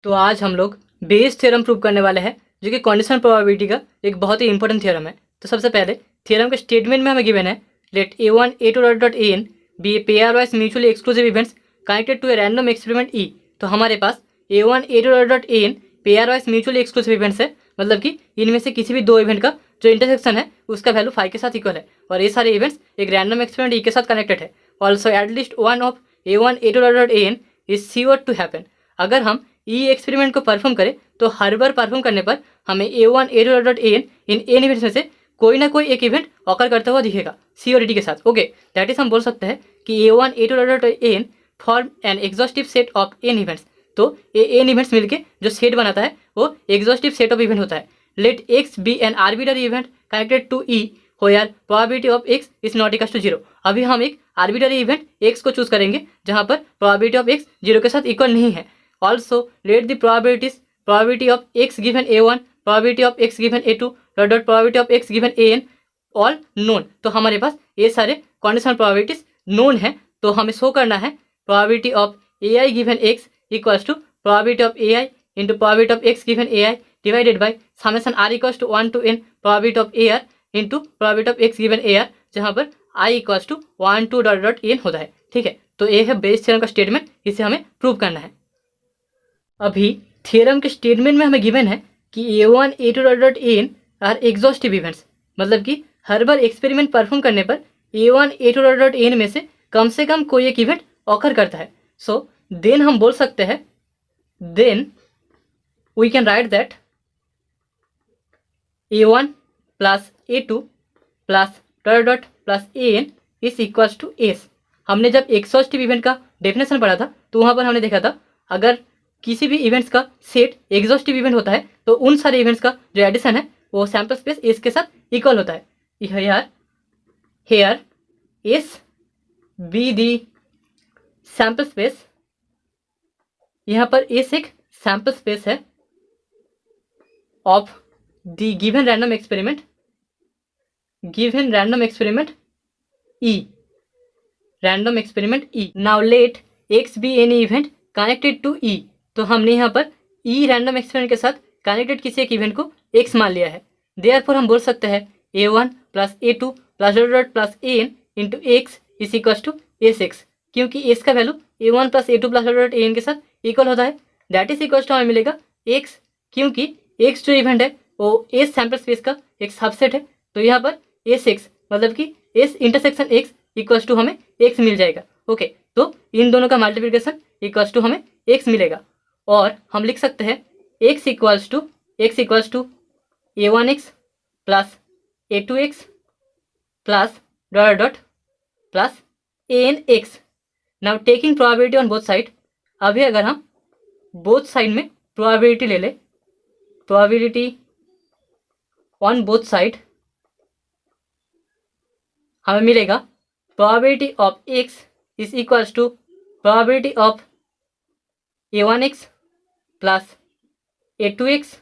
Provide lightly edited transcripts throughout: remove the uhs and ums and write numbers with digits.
तो आज हम लोग बेस थ्योरम प्रूव करने वाले हैं, जो कि कंडीशनल प्रोबेबिलिटी का एक बहुत ही इंपॉर्टेंट थ्योरम है। तो सबसे पहले थ्योरम के स्टेटमेंट में हमें गिवन है, let A1 A2 dot AN be a pair wise mutually exclusive events connected to a random experiment E। तो हमारे पास A1 A2 dot AN pair wise mutually exclusive events है, मतलब कि इनमें से किसी भी दो इवेंट का जो इंटरसेक्शन है उसका वैल्यू 5 के साथ इक्वल है, और ये सारे इवेंट्स एक रैंडम एक्सपेरिमेंट E के साथ कनेक्टेड है। Also at least one of A1 A2 dot AN is sure to happen. अगर हम ई एक्सपेरिमेंट को परफॉर्म करें तो हर बार परफॉर्म करने पर हमें A1 A2 dot AN in an events में से कोई ना कोई एक इवेंट ऑकर करता हुआ दिखेगा सियोरिटी के साथ। ओके, दैट इज हम बोल सकते हैं कि A1 A2 dot AN form an exhaustive set of n events. तो ये एन इवेंट्स मिलके जो सेट बनाता है वो एग्जॉस्टिव सेट ऑफ इवेंट होता है। Let X be an arbitrary event connected to E where probability of X is not equal to zero. अभी हम एक आर्बिटरी इवेंट एक्स को चूज करेंगे जहाँ पर प्रोबेबिलिटी ऑफ एक्स जीरो के साथ इक्वल नहीं है। Also let the probability of x given A1, probability of x given A2 dot probability of x given AN all known। तो हमारे पास ये सारे कंडीशनल प्रोबेबिलिटीज नोन है। तो हमें शो करना है probability of AI given x equals to probability of AI into probability of x given AI divided by summation r equals to 1 to n probability of AR into probability of x given AR, जहाँ पर i equals to 1 to dot n होता है। ठीक है, तो ये है Bayes theorem का स्टेटमेंट, इसे हमें प्रूव करना है। अभी थ्योरम के स्टेटमेंट में हमें गिवन है कि A1 A2 dot AN are exhaustive events, मतलब कि हर बार एक्सपेरिमेंट परफॉर्म करने पर A1 A2 डॉट AN में से कम कोई एक इवेंट ऑकर करता है। सो देन हम बोल सकते हैं, then we can write that A1 plus A2 plus dot plus AN is equals to S। हमने जब एग्जॉस्टिव इवेंट का डेफिनेशन पढ़ा था तो वहाँ पर हमने देखा था, अगर किसी भी इवेंट्स का सेट एग्जॉस्टिव इवेंट होता है तो उन सारे इवेंट्स का जो एडिशन है वो सैम्पल स्पेस एस के साथ इक्वल होता है। Here S be the sample space, यहाँ पर एस एक सैम्पल स्पेस है of the given random experiment E. Now let X be any event connected to E. तो हमने यहाँ पर ई रैंडम एक्सपेरिमेंट के साथ कनेक्टेड किसी एक इवेंट को एक्स मान लिया है। देयरफॉर हम बोल सकते हैं A1 plus A2 plus dot plus AN into X is equal to S X, क्योंकि एस का value A1 plus A2 plus dot AN के साथ इक्वल होता है। दैट इज इक्वल टू हमें मिलेगा एक्स, क्योंकि एक्स जो इवेंट है वो एस सैम्पल स्पेस का एक सबसेट है। तो यहाँ पर एस एक्स मतलब कि S intersection X equal to हमें एक्स मिल जाएगा। ओके, तो इन दोनों का मल्टीप्लिकेशन इक्वल्स टू हमें x मिलेगा, और हम लिख सकते हैं x equals to A1x plus A2x plus dot plus ANX। Now taking probability on both side. अभी अगर हम बोथ साइड में प्रोबेबिलिटी ले ले, प्रोबेबिलिटी ऑन बोथ साइड, हमें मिलेगा probability of x is equals to probability of A1x plus A2x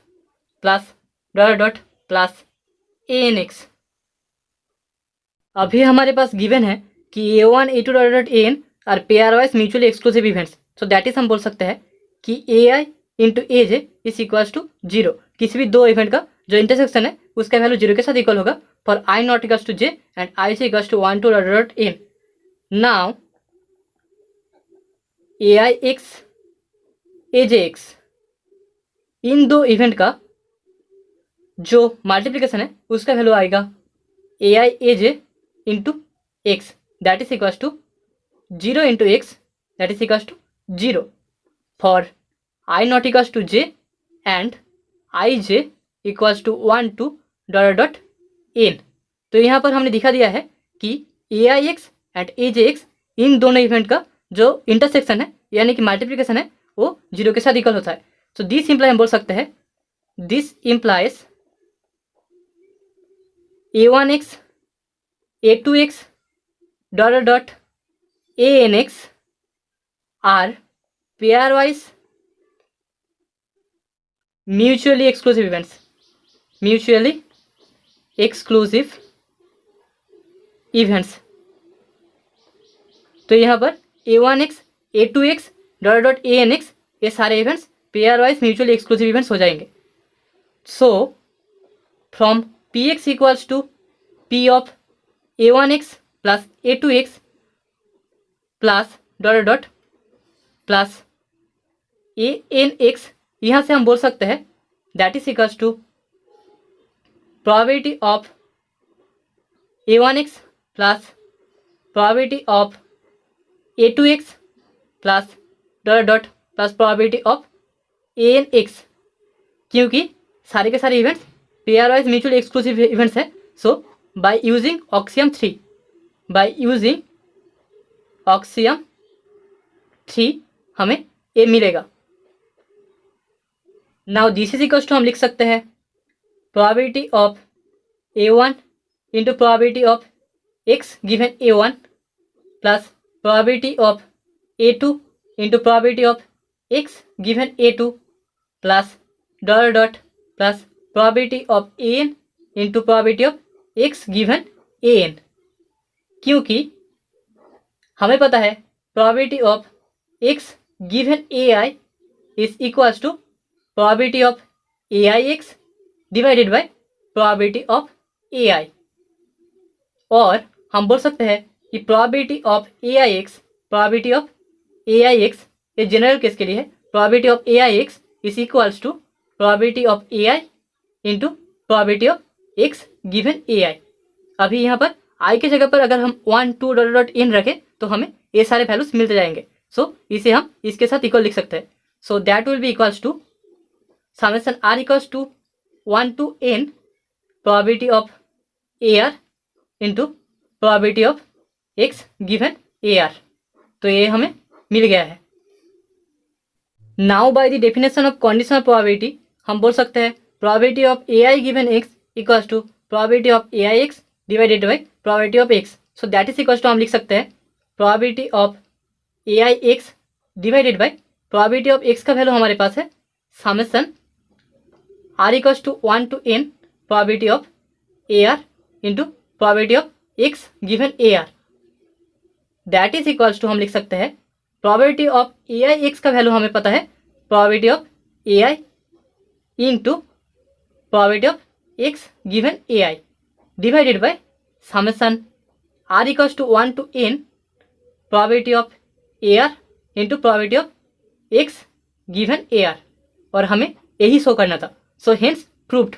plus dot plus ANX। अभी हमारे पास गिवन है कि A1 A2 dot AN are pair wise mutually exclusive events. So that is हम बोल सकते हैं कि AI into AJ is equals to zero. किसी भी दो इवेंट का जो इंटरसेक्शन है उसका वैल्यू जीरो के साथ इक्वल होगा for I not equals to J and I is equals to 1 to dot N। Now AIX AJX, इन दो इवेंट का जो मल्टीप्लिकेशन है उसका वैल्यू आएगा AI AJ into X, that is equals to zero into X, that is equals to zero for I not equals to J and IJ equals to 1 to dot N। तो यहाँ पर हमने दिखा दिया है कि AIX एंड AJX इन दोनों event का जो इंटरसेक्शन है यानी कि मल्टीप्लिकेशन है वो जीरो के साथ इक्वल होता है। सो दिस इम्प्लाई हम बोल सकते हैं, this implies A1x A2x dot ANX are pair wise mutually exclusive events. तो यहाँ पर A1x A2x डॉट ANX ये सारे events pair wise mutually exclusive events हो जाएंगे। So from P X equals to P of a1x plus a2x plus dot dot plus a(n)x, यहाँ से हम बोल सकते हैं that is equals to probability of a1x plus probability of a2x plus dot dot plus probability of a(n)x, क्योंकि सारे के सारे events pair wise mutually exclusive events है। सो बाय यूजिंग ऑक्सियम 3 हमें ए मिलेगा। Now this is equals to हम लिख सकते हैं probability of a1 into probability of x given a1 plus probability of a2 into probability of x given a2 plus dot dot plus probability of an into probability of x given an, क्योंकि हमें पता है probability of x given ai is equals to probability of aix divided by probability of ai, और हम बोल सकते हैं कि प्रोबेबिलिटी ऑफ aix ये जनरल केस के लिए है। Probability of aix is equals to probability of ai into probability of x given ai। अभी यहाँ पर i के जगह पर अगर हम 1 2 डॉट डॉट इन रखें तो हमें ये सारे वैल्यूज मिलते जाएंगे। सो इसे हम इसके साथ इक्वल लिख सकते हैं। So that will be equals to summation r equals to 1 to n probability of ar into probability of x given ar। तो ये हमें मिल गया है। Now by the definition of conditional probability हम बोल सकते हैं probability of ai given x equals to probability of aix divided by probability of x। So that is equals to हम लिख सकते हैं probability of aix divided by probability of x का value हमारे पास है summation r equals to 1 to n probability of ar into probability of x given ar। That is equals to हम लिख सकते हैं प्रोबेबिलिटी ऑफ aix का value हमें पता है probability of ai into probability of x given ai divided by summation r equals to 1 to n probability of ar into probability of x given ar, और हमें यही शो करना था। So hence proved.